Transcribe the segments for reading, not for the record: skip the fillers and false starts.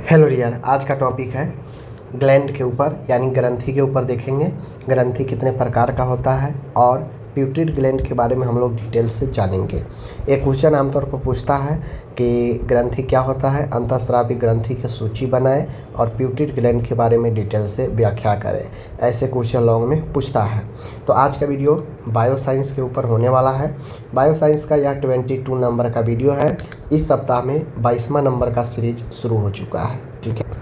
Hello dear, आज का topic है ग्लैंड के ऊपर यानी ग्रंथि के ऊपर देखेंगे। ग्रंथि कितने प्रकार का होता है और प्यूटरिड ग्लैंड के बारे में हम लोग डिटेल से जानेंगे। एक क्वेश्चन आमतौर पर पूछता है कि ग्रंथि क्या होता है, अंतःस्रावी ग्रंथि की सूची बनाएं और प्यूटरिड ग्लैंड के बारे में डिटेल से व्याख्या करें। ऐसे क्वेश्चन लॉन्ग में पूछता है। तो आज का वीडियो बायोसाइंस के ऊपर होने वाला है। बायोसाइंस का यह 22 नंबर का वीडियो है। इस सप्ताह में 22वां नंबर का सीरीज शुरू हो चुका है। ठीक है,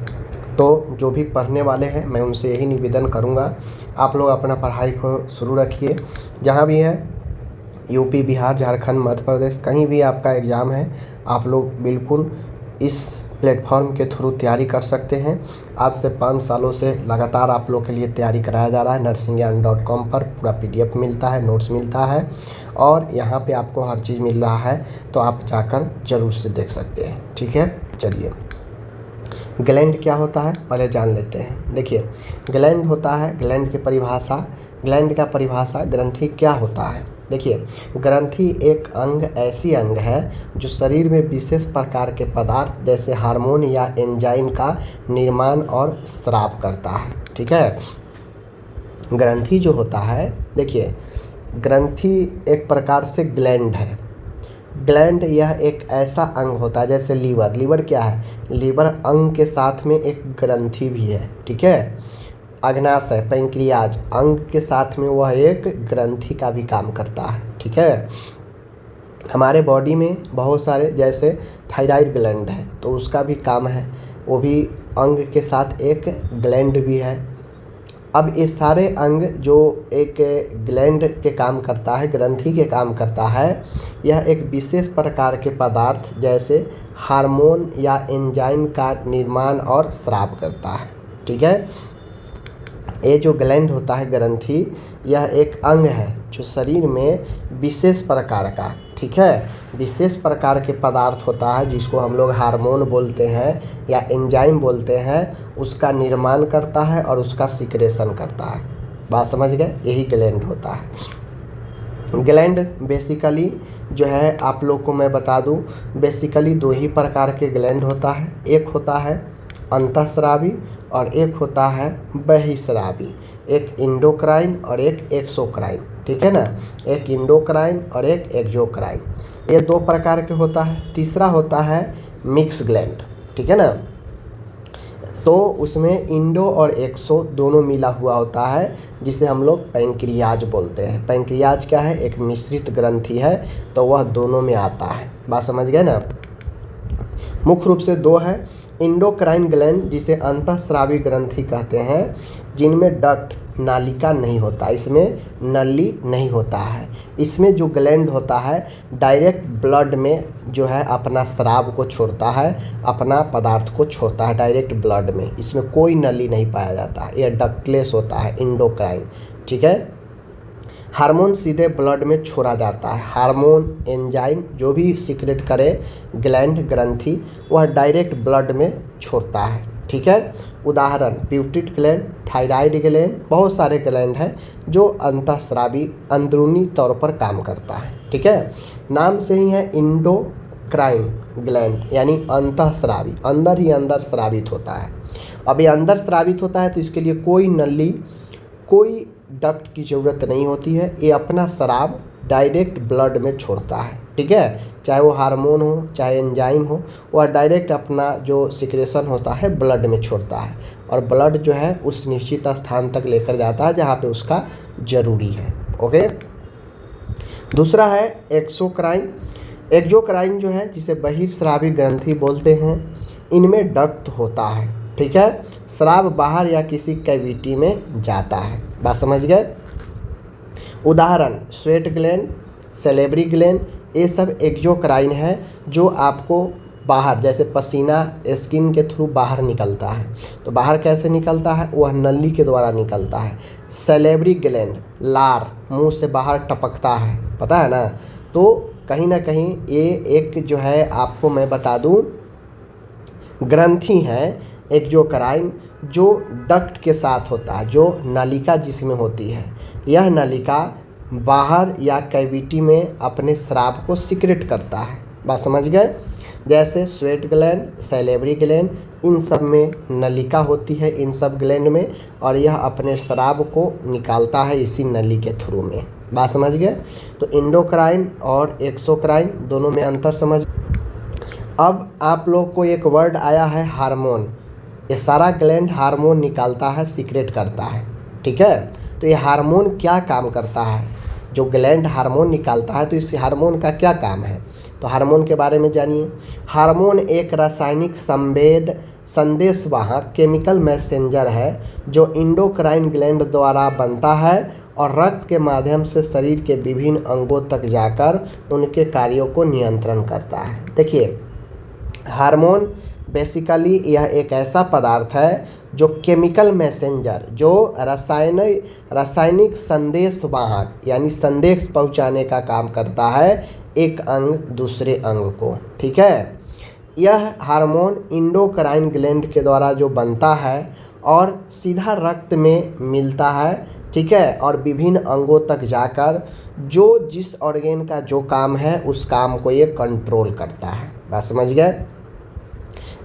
तो जो भी पढ़ने वाले हैं मैं उनसे यही निवेदन करूंगा, आप लोग अपना पढ़ाई को शुरू रखिए। जहाँ भी है यूपी, बिहार, झारखंड, मध्य प्रदेश, कहीं भी आपका एग्ज़ाम है, आप लोग बिल्कुल इस प्लेटफॉर्म के थ्रू तैयारी कर सकते हैं। आज से 5 सालों से लगातार आप लोग के लिए तैयारी कराया जा रहा है। nursingyan.com पर पूरा PDF मिलता है, नोट्स मिलता है और यहाँ पे आपको हर चीज़ मिल रहा है, तो आप जाकर ज़रूर से देख सकते हैं। ठीक है, चलिए ग्लैंड क्या होता है पहले जान लेते हैं। देखिए, ग्लैंड होता है, ग्लैंड की परिभाषा, ग्लैंड का परिभाषा ग्रंथि क्या होता है। देखिए, ग्रंथि एक अंग ऐसी अंग है जो शरीर में विशेष प्रकार के पदार्थ जैसे हार्मोन या एंजाइम का निर्माण और स्राव करता है। ठीक है, ग्रंथि जो होता है, देखिए ग्रंथि एक प्रकार से ग्लैंड है। ग्लैंड यह एक ऐसा अंग होता है जैसे लीवर। लीवर क्या है? लीवर अंग के साथ में एक ग्रंथि भी है। ठीक है, अग्नाशय पैंक्रियाज अंग के साथ में वह एक ग्रंथि का भी काम करता है। ठीक है, हमारे बॉडी में बहुत सारे जैसे थायराइड ग्लैंड है तो उसका भी काम है, वो भी अंग के साथ एक ग्लैंड भी है। अब ये सारे अंग जो एक ग्लैंड के काम करता है, ग्रंथि के काम करता है, यह एक विशेष प्रकार के पदार्थ जैसे हार्मोन या एंजाइम का निर्माण और स्राव करता है। ठीक है, ये जो ग्लैंड होता है ग्रंथि, यह एक अंग है जो शरीर में विशेष प्रकार का, ठीक है, विशेष प्रकार के पदार्थ होता है जिसको हम लोग हार्मोन बोलते हैं या एंजाइम बोलते हैं, उसका निर्माण करता है और उसका सिक्रेशन करता है। बात समझ गए? यही ग्लैंड होता है। ग्लैंड बेसिकली जो है आप लोग को मैं बता दूं, बेसिकली 2 ही प्रकार के ग्लैंड होता है। एक होता है अंतःस्रावी और एक होता है बहिस्रावी। एक इंडोक्राइन और एक एक्सोक्राइन। ठीक है ना, एक इंडोक्राइन और एक एक्सोक्राइन, ये 2 प्रकार के होता है। तीसरा होता है मिक्स ग्लैंड। ठीक है ना, तो उसमें इंडो और एक्सो दोनों मिला हुआ होता है जिसे हम लोग पैंक्रियाज बोलते हैं। पैंक्रियाज क्या है? एक मिश्रित ग्रंथि है, तो वह दोनों में आता है। बात समझ गए ना? मुख्य रूप से 2 है। इंडोक्राइन ग्लैंड जिसे अंतःस्रावी ग्रंथि कहते हैं, जिनमें डक्ट नालिका नहीं होता, इसमें नली नहीं होता है। इसमें जो ग्लैंड होता है डायरेक्ट ब्लड में जो है अपना स्राव को छोड़ता है, अपना पदार्थ को छोड़ता है डायरेक्ट ब्लड में। इसमें कोई नली नहीं पाया जाता है, यह डक्टलेस होता है इंडोक्राइन। ठीक है, हार्मोन सीधे ब्लड में छोड़ा जाता है। हार्मोन एंजाइम जो भी सीक्रेट करे ग्लैंड ग्रंथि, वह डायरेक्ट ब्लड में छोड़ता है। ठीक है, उदाहरण प्यूटरिड ग्लैंड, थायराइड ग्लैंड, बहुत सारे ग्लैंड हैं जो अंतःस्रावी अंदरूनी तौर पर काम करता है। ठीक है, नाम से ही है इंडोक्राइन ग्लैंड यानी अंतःस्रावी, अंदर ही अंदर स्रावित होता है। अब ये अंदर स्रावित होता है तो इसके लिए कोई नली, कोई डक्ट की ज़रूरत नहीं होती है, ये अपना स्राव डायरेक्ट ब्लड में छोड़ता है। ठीक है, चाहे वो हार्मोन हो चाहे एंजाइम हो, वह डायरेक्ट अपना जो सिक्रेशन होता है ब्लड में छोड़ता है और ब्लड जो है उस निश्चित स्थान तक लेकर जाता है जहाँ पे उसका ज़रूरी है। ओके, दूसरा है एक्सोक्राइन। एक्सोक्राइन जो है जिसे बहिर्स्रावी ग्रंथि बोलते हैं, इनमें डक्ट होता है। ठीक है, स्राव बाहर या किसी कैविटी में जाता है। बात समझ गए? उदाहरण स्वेट ग्लैंड, सैलिवरी ग्लैंड, ये सब एक्सोक्राइन है जो आपको बाहर जैसे पसीना स्किन के थ्रू बाहर निकलता है। तो बाहर कैसे निकलता है? वह नली के द्वारा निकलता है। सैलिवरी ग्लैंड लार मुंह से बाहर टपकता है, पता है ना? तो कहीं ना कहीं ये एक जो है आपको मैं बता दूं ग्रंथि है एक्सोक्राइन जो डक्ट के साथ होता है, जो नलिका जिसमें होती है। यह नलिका बाहर या कैविटी में अपने स्राव को सीक्रेट करता है। बात समझ गए? जैसे स्वेट ग्लैंड, सैलिवरी ग्लैंड, इन सब में नलिका होती है इन सब ग्लैंड में, और यह अपने स्राव को निकालता है इसी नली के थ्रू में। बात समझ गए? तो इंडोक्राइन और एक्सोक्राइन दोनों में अंतर समझ। अब आप लोग को एक वर्ड आया है हार्मोन। ये सारा ग्लैंड हार्मोन निकालता है, सीक्रेट करता है, ठीक है। तो ये हार्मोन क्या काम करता है? जो ग्लैंड हार्मोन निकालता है तो इस हार्मोन का क्या काम है? तो हार्मोन के बारे में जानिए। हार्मोन एक रासायनिक संदेशवाहक केमिकल मैसेंजर है जो इंडोक्राइन ग्लैंड द्वारा बनता है और रक्त के माध्यम से शरीर के विभिन्न अंगों तक जाकर उनके कार्यों को नियंत्रण करता है। देखिए, हार्मोन बेसिकली यह एक ऐसा पदार्थ है जो केमिकल मैसेंजर, जो रासायनिक संदेशवाहक यानी संदेश पहुंचाने का काम करता है एक अंग दूसरे अंग को, ठीक है। यह हार्मोन इंडोक्राइन ग्लैंड के द्वारा जो बनता है और सीधा रक्त में मिलता है, ठीक है, और विभिन्न अंगों तक जाकर जो जिस ऑर्गेन का जो काम है उस काम को ये कंट्रोल करता है। बात समझ गए?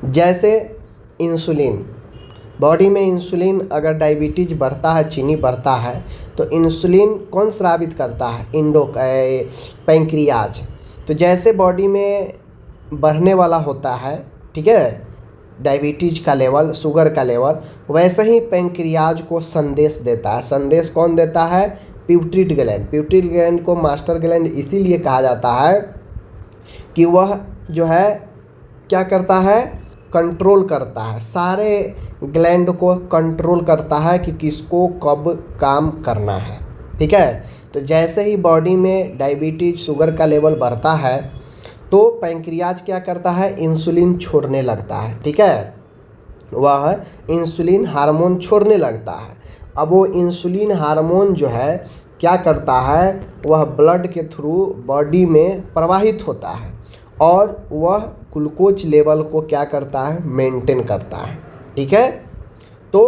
जैसे इंसुलिन, बॉडी में इंसुलिन, अगर डायबिटीज बढ़ता है, चीनी बढ़ता है, तो इंसुलिन कौन स्रावित करता है? पैंक्रियाज। तो जैसे बॉडी में बढ़ने वाला होता है, ठीक है, डायबिटीज का लेवल, शुगर का लेवल, वैसे ही पैंक्रियाज को संदेश देता है। संदेश कौन देता है? प्यूटरी ग्लैंड। प्यूटरी ग्लैंड को मास्टर ग्लैंड इसीलिए कहा जाता है कि वह जो है क्या करता है? कंट्रोल करता है, सारे ग्लैंड को कंट्रोल करता है कि किसको कब काम करना है, ठीक है। तो जैसे ही बॉडी में डायबिटीज, शुगर का लेवल बढ़ता है तो पैंक्रियाज क्या करता है? इंसुलिन छोड़ने लगता है, ठीक है, वह इंसुलिन हार्मोन छोड़ने लगता है। अब वो इंसुलिन हार्मोन जो है क्या करता है? वह ब्लड के थ्रू बॉडी में प्रवाहित होता है और वह ग्लूकोज लेवल को क्या करता है? मेंटेन करता है, ठीक है। तो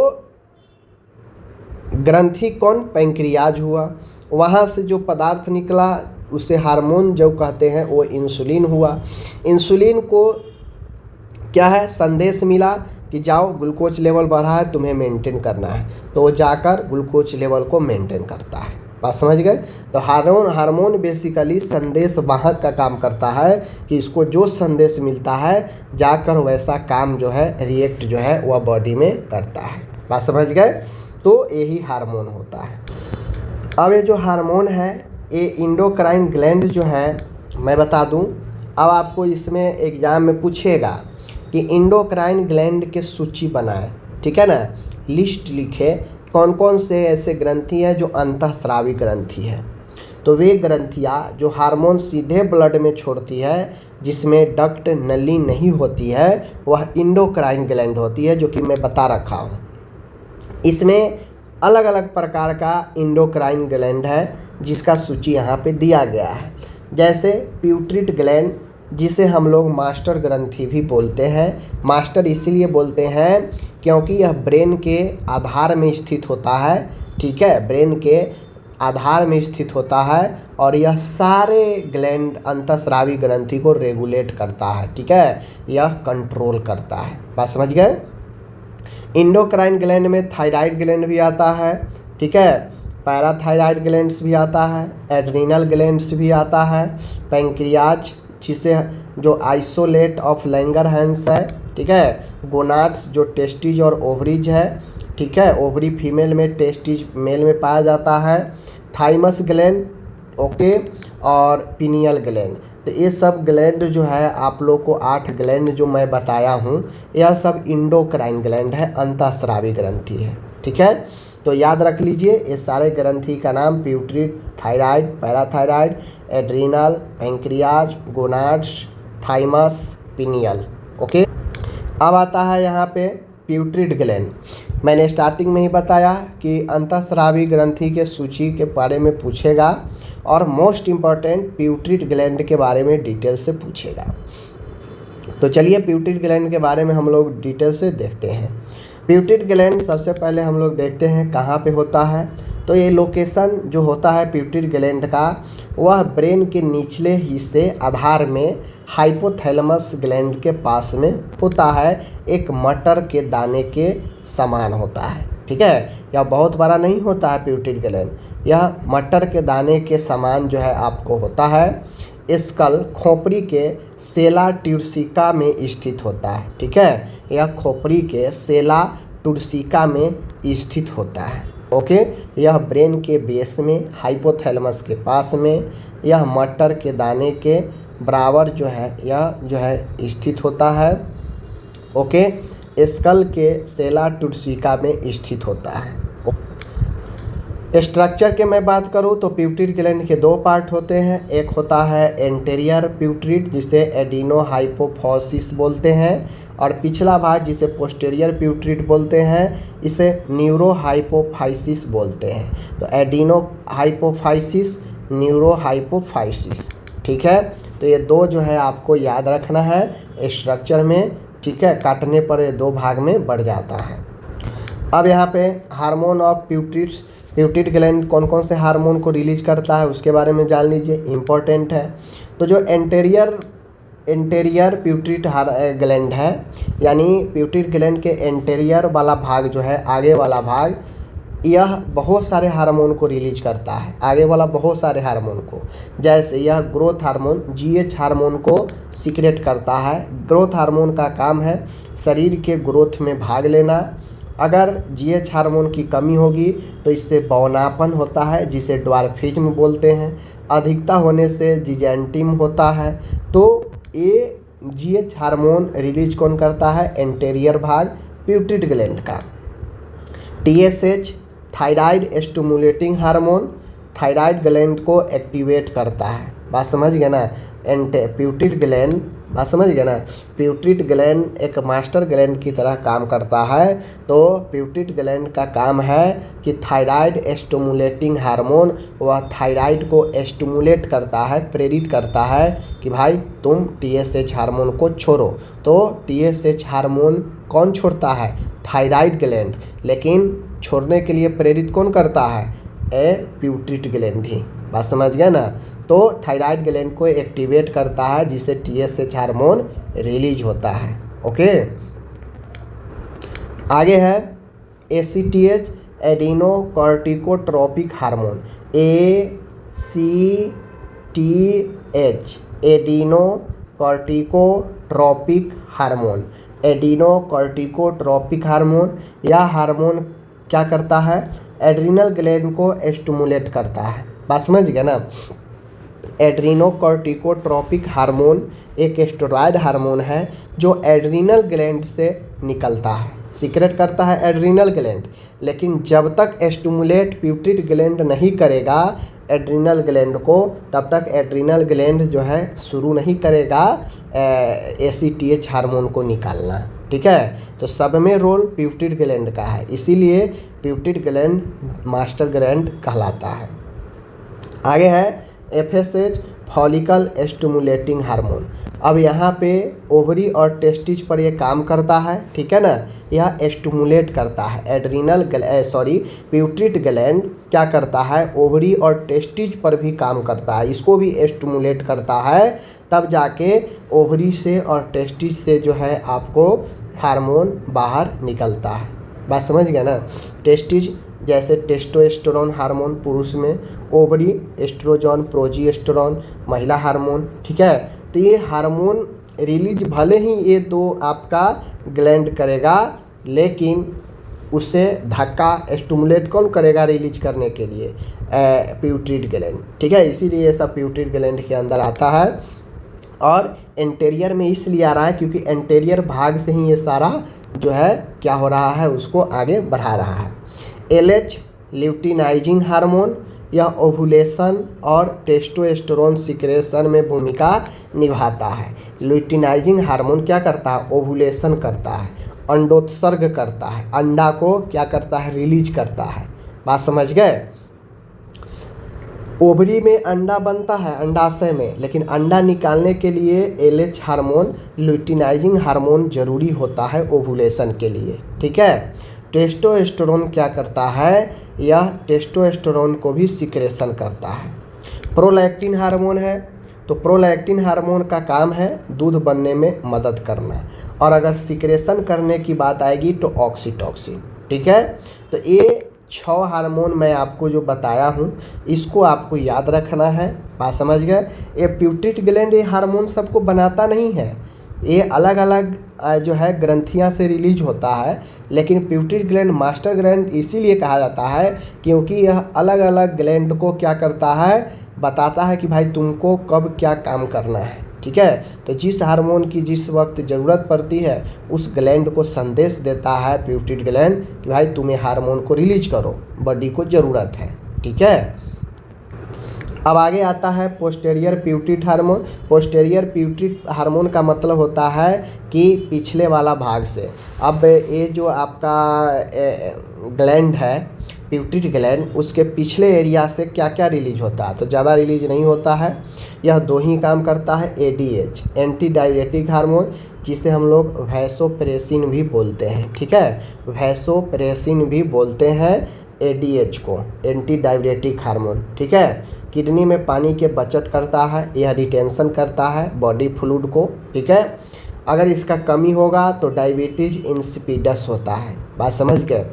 ग्रंथि कौन? पैंक्रियाज हुआ। वहाँ से जो पदार्थ निकला उसे हार्मोन जो कहते हैं वो इंसुलिन हुआ। इंसुलिन को क्या है? संदेश मिला कि जाओ ग्लूकोज लेवल बढ़ा है, तुम्हें मेंटेन करना है, तो वो जाकर ग्लूकोज लेवल को मेंटेन करता है। बात समझ गए? तो हार्मोन बेसिकली संदेश वाहक का काम करता है कि इसको जो संदेश मिलता है जाकर वैसा काम जो है, रिएक्ट जो है वह बॉडी में करता है। बात समझ गए? तो यही हार्मोन होता है। अब ये जो हार्मोन है ये इंडोक्राइन ग्लैंड जो है, मैं बता दूं, अब आपको इसमें एग्ज़ाम में पूछेगा कि इंडोक्राइन ग्लैंड के सूची बनाए, ठीक है ना, लिस्ट लिखे कौन कौन से ऐसे ग्रंथि हैं जो अंतःस्रावी ग्रंथि है। तो वे ग्रंथियाँ जो हार्मोन सीधे ब्लड में छोड़ती है, जिसमें डक्ट नली नहीं होती है, वह इंडोक्राइन ग्लैंड होती है, जो कि मैं बता रखा हूँ। इसमें अलग अलग प्रकार का इंडोक्राइन ग्लैंड है जिसका सूची यहाँ पे दिया गया है। जैसे प्यूटरी ग्लैंड, जिसे हम लोग मास्टर ग्रंथि भी बोलते हैं। मास्टर इसीलिए बोलते हैं क्योंकि यह ब्रेन के आधार में स्थित होता है, ठीक है, ब्रेन के आधार में स्थित होता है और यह सारे ग्लैंड अंतःस्रावी ग्रंथि को रेगुलेट करता है, ठीक है, यह कंट्रोल करता है। बात समझ गए? इंडोक्राइन ग्लैंड में थायराइड ग्लैंड भी आता है, ठीक है, पैराथायराइड ग्लैंड्स भी आता है, एड्रीनल ग्लैंड्स भी आता है, पैंक्रियाज जिसे जो आइसोलेट ऑफ लैंगरहैंस है, ठीक है, गोनाड्स जो टेस्टिज और ओवरीज है, ठीक है, ओवरी फीमेल में, टेस्टिज मेल में पाया जाता है, थाइमस ग्लैंड, ओके, और पिनियल ग्लैंड। तो ये सब ग्लैंड जो है आप लोग को 8 ग्लैंड जो मैं बताया हूँ यह सब इंडोक्राइन ग्लैंड है, अंतःस्रावी ग्रंथि है, ठीक है। तो याद रख लीजिए ये सारे ग्रंथि का नाम प्यूटरी, thyroid, parathyroid, adrenal, pancreas, gonads, thymus, pineal, okay. अब आता है यहाँ पे प्यूटरी ग्लैंड। मैंने स्टार्टिंग में ही बताया कि अंतःस्रावी ग्रंथि के सूची के बारे में पूछेगा और मोस्ट इम्पॉर्टेंट प्यूटरी ग्लैंड के बारे में डिटेल से पूछेगा। तो चलिए प्यूटरी ग्लैंड के बारे में हम लोग डिटेल से देखते हैं। प्यूटरी ग्लैंड सबसे पहले हम लोग देखते हैं कहाँ पे होता है। तो ये लोकेशन जो होता है पिट्यूटरी ग्लैंड का, वह ब्रेन के निचले हिस्से आधार में हाइपोथैलेमस ग्लैंड के पास में होता है। एक मटर के दाने के समान होता है, ठीक है। यह बहुत बड़ा नहीं होता है पिट्यूटरी ग्लैंड, यह मटर के दाने के समान जो है आपको होता है। स्कल खोपड़ी के सेला ट्यूरसिका में स्थित होता है, ठीक है। यह खोपड़ी के सेला ट्यूरसिका में स्थित होता है, ओके। यह ब्रेन के बेस में हाइपोथैलेमस के पास में, यह मटर के दाने के बराबर जो है यह जो है स्थित होता है, ओके। स्कल के सेला ट्यूरसिका में स्थित होता है। स्ट्रक्चर के मैं बात करूँ तो पिट्यूटरी ग्लैंड के दो पार्ट होते हैं। एक होता है एंटेरियर पिट्यूटरी जिसे एडिनोहाइपोफाइसिस बोलते हैं, और पिछला भाग जिसे पोस्टीरियर पिट्यूटरी बोलते हैं, इसे न्यूरोहाइपोफाइसिस बोलते हैं। तो एडिनोहाइपोफाइसिस, न्यूरोहाइपोफाइसिस, ठीक है। तो ये दो जो है आपको याद रखना है स्ट्रक्चर में, ठीक है। काटने पर ये दो भाग में बढ़ जाता है। अब यहाँ पे हार्मोन ऑफ पिट्यूटरी ग्लैंड कौन कौन से हार्मोन को रिलीज करता है उसके बारे में जान लीजिए, इम्पोर्टेंट है। तो जो एंटेरियर पिट्यूटरी ग्लैंड है, यानी पिट्यूटरी ग्लैंड के एंटेरियर वाला भाग जो है, आगे वाला भाग, यह बहुत सारे हार्मोन को रिलीज करता है, आगे वाला बहुत सारे हार्मोन को। जैसे यह ग्रोथ हार्मोन GH हार्मोन को सीक्रेट करता है। ग्रोथ हार्मोन का काम है शरीर के ग्रोथ में भाग लेना। अगर GH हार्मोन की कमी होगी तो इससे बौनापन होता है, जिसे ड्वार्फिज्म बोलते हैं। अधिकता होने से जिजेंटिम होता है। तो ये GH हार्मोन रिलीज कौन करता है? एंटेरियर भाग पिट्यूटरी ग्लैंड का। TSH thyroid stimulating hormone thyroid gland को एक्टिवेट करता है। बात समझ गए ना? पिट्यूटरी ग्लैंड, बात समझ गए ना? पिट्यूटरी ग्लैंड एक मास्टर ग्लैंड की तरह काम करता है। तो पिट्यूटरी ग्लैंड का काम है कि थायराइड स्टिमुलेटिंग हार्मोन, वह थायराइड को स्टिमुलेट करता है, प्रेरित करता है कि भाई तुम TSH हार्मोन को छोड़ो। तो TSH हार्मोन कौन छोड़ता है? Thyroid gland. लेकिन छोड़ने के लिए प्रेरित कौन करता है? पिट्यूटरी ग्लैंड ही। बात समझ गए ना? तो थायराइड ग्लैंड को एक्टिवेट करता है, जिससे TSH हार्मोन रिलीज होता है, ओके। आगे है ACTH adrenocorticotropic hormone, ACTH adrenocorticotropic hormone. Adrenocorticotropic hormone, यह हार्मोन क्या करता है? एड्रिनल ग्लैंड को स्टिमुलेट करता है। बात समझ गए ना? एड्रिनोकॉर्टिकोट्रोपिक हार्मोन एक स्टेरॉयड हार्मोन है जो एड्रिनल ग्लैंड से निकलता है, सीक्रेट करता है एड्रिनल ग्लैंड। लेकिन जब तक स्टिमुलेट पिट्यूटरी ग्लैंड नहीं करेगा एड्रिनल ग्लैंड को, तब तक एड्रिनल ग्लैंड जो है शुरू नहीं करेगा ACTH हार्मोन को निकालना, ठीक है। तो सब में रोल पिट्यूटरी ग्लैंड का है, इसीलिए पिट्यूटरी ग्लैंड मास्टर ग्लैंड कहलाता है। आगे है FSH फॉलिकल स्टिमुलेटिंग हार्मोन। अब यहाँ पे ओवरी और टेस्टिज पर ये काम करता है, ठीक है ना। यह स्टिमुलेट करता है पिट्यूटरी ग्लैंड क्या करता है? ओवरी और टेस्टिज पर भी काम करता है, इसको भी स्टिमुलेट करता है। तब जाके ओवरी से और टेस्टिज से जो है आपको हार्मोन बाहर निकलता है। बात समझ गया ना? टेस्टिज जैसे टेस्टोस्टेरोन हार्मोन पुरुष में, ओवरी एस्ट्रोजन, प्रोजेस्टेरोन महिला हार्मोन, ठीक है। तो ये हार्मोन रिलीज भले ही ये दो आपका ग्लैंड करेगा, लेकिन उसे धक्का स्टिमुलेट कौन करेगा रिलीज करने के लिए? पिट्यूटरी ग्लैंड, ठीक है। इसीलिए ये सब पिट्यूटरी ग्लैंड के अंदर आता है। और एंटेरियर में इसलिए आ रहा है क्योंकि एंटेरियर भाग से ही ये सारा जो है क्या हो रहा है, उसको आगे बढ़ा रहा है। LH ल्यूटिनाइजिंग हार्मोन, यह ओवुलेशन और टेस्टोस्टेरोन सिक्रेशन में भूमिका निभाता है। ल्यूटिनाइजिंग हार्मोन क्या करता है? ओवुलेशन करता है, अंडोत्सर्ग करता है, अंडा को क्या करता है? रिलीज करता है। बात समझ गए? ओवरी में अंडा बनता है अंडाशय में, लेकिन अंडा निकालने के लिए LH हार्मोन ल्यूटिनाइजिंग हार्मोन जरूरी होता है ओवुलेशन के लिए, ठीक है। टेस्टोस्टेरोन क्या करता है, यह टेस्टोस्टेरोन को भी सिक्रेशन करता है। प्रोलैक्टिन हार्मोन है, तो प्रोलैक्टिन हार्मोन का काम है दूध बनने में मदद करना, और अगर सिक्रेशन करने की बात आएगी तो ऑक्सीटोसिन। ठीक है, तो ये 6 हार्मोन मैं आपको जो बताया हूँ इसको आपको याद रखना है। बात समझ गए। ये प्यूटरी ग्लैंड ये हार्मोन सबको बनाता नहीं है, ये अलग अलग जो है ग्रंथियां से रिलीज होता है, लेकिन प्यूटरी ग्लैंड मास्टर ग्लैंड इसीलिए कहा जाता है क्योंकि यह अलग अलग ग्लैंड को क्या करता है, बताता है कि भाई तुमको कब क्या काम करना है। ठीक है, तो जिस हार्मोन की जिस वक्त ज़रूरत पड़ती है उस ग्लैंड को संदेश देता है प्यूटरी ग्लैंड कि भाई तुम्हें हार्मोन को रिलीज करो, बॉडी को ज़रूरत है। ठीक है, अब आगे आता है पोस्टेरियर प्यूटरी हार्मोन। पोस्टेरियर प्यूटरी हार्मोन का मतलब होता है कि पिछले वाला भाग से। अब ये जो आपका ग्लैंड है प्यूटरी ग्लैंड, उसके पिछले एरिया से क्या क्या रिलीज होता है, तो ज़्यादा रिलीज नहीं होता है। यह 2 ही काम करता है, एडीएच एंटी डायरेटिक हार्मोन, जिसे हम लोग वैसोप्रेसिन भी बोलते हैं। ठीक है, वैसोप्रेसिन भी बोलते हैं एडीएच को, एंटी डायरेटिक हार्मोन। ठीक है, किडनी में पानी के बचत करता है, यह रिटेंशन करता है बॉडी फ्लूइड को। ठीक है, अगर इसका कमी होगा तो डायबिटीज इंसिपिडस होता है। बात समझ गए।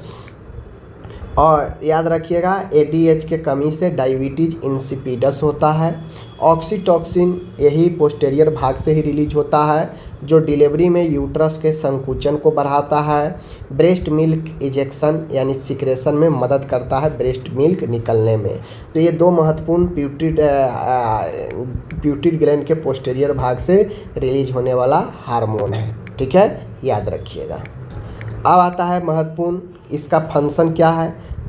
और याद रखिएगा एडीएच के कमी से डायबिटीज इंसिपिडस होता है। ऑक्सीटोसिन यही पोस्टेरियर भाग से ही रिलीज होता है, जो डिलीवरी में यूट्रस के संकुचन को बढ़ाता है। ब्रेस्ट मिल्क इजेक्शन यानी सिक्रेशन में मदद करता है, ब्रेस्ट मिल्क निकलने में। तो ये 2 महत्वपूर्ण प्यूटरी ग्लैंड के पोस्टेरियर भाग से रिलीज होने वाला हार्मोन है। ठीक है, याद रखिएगा। अब आता है महत्वपूर्ण, इसका फंक्शन क्या है।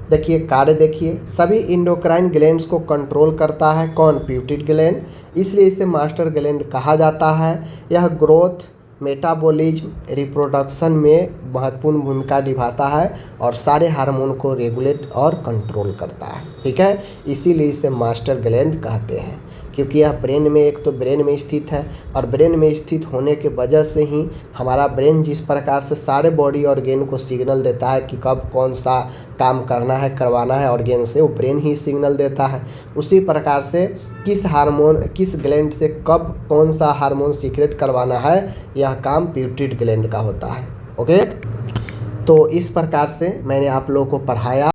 देखिए, कार्य देखिए, सभी इंडोक्राइन ग्लैंड्स को कंट्रोल करता है कौन, प्यूटरी ग्लैंड, इसलिए इसे मास्टर ग्लैंड कहा जाता है। यह ग्रोथ, मेटाबॉलिज्म, रिप्रोडक्शन में महत्वपूर्ण भूमिका निभाता है और सारे हार्मोन को रेगुलेट और कंट्रोल करता है। ठीक है, इसीलिए इसे मास्टर ग्लैंड कहते हैं, क्योंकि यह ब्रेन में, एक तो ब्रेन में स्थित है, और ब्रेन में स्थित होने के वजह से ही हमारा ब्रेन जिस प्रकार से सारे बॉडी ऑर्गेन को सिग्नल देता है कि कब कौन सा काम करना है, करवाना है ऑर्गेन से, वो ब्रेन ही सिग्नल देता है। उसी प्रकार से किस ग्लैंड से कब कौन सा हार्मोन सीक्रेट करवाना है, यह काम प्यूटरी ग्लैंड का होता है। ओके, तो इस प्रकार से मैंने आप लोगों को पढ़ाया।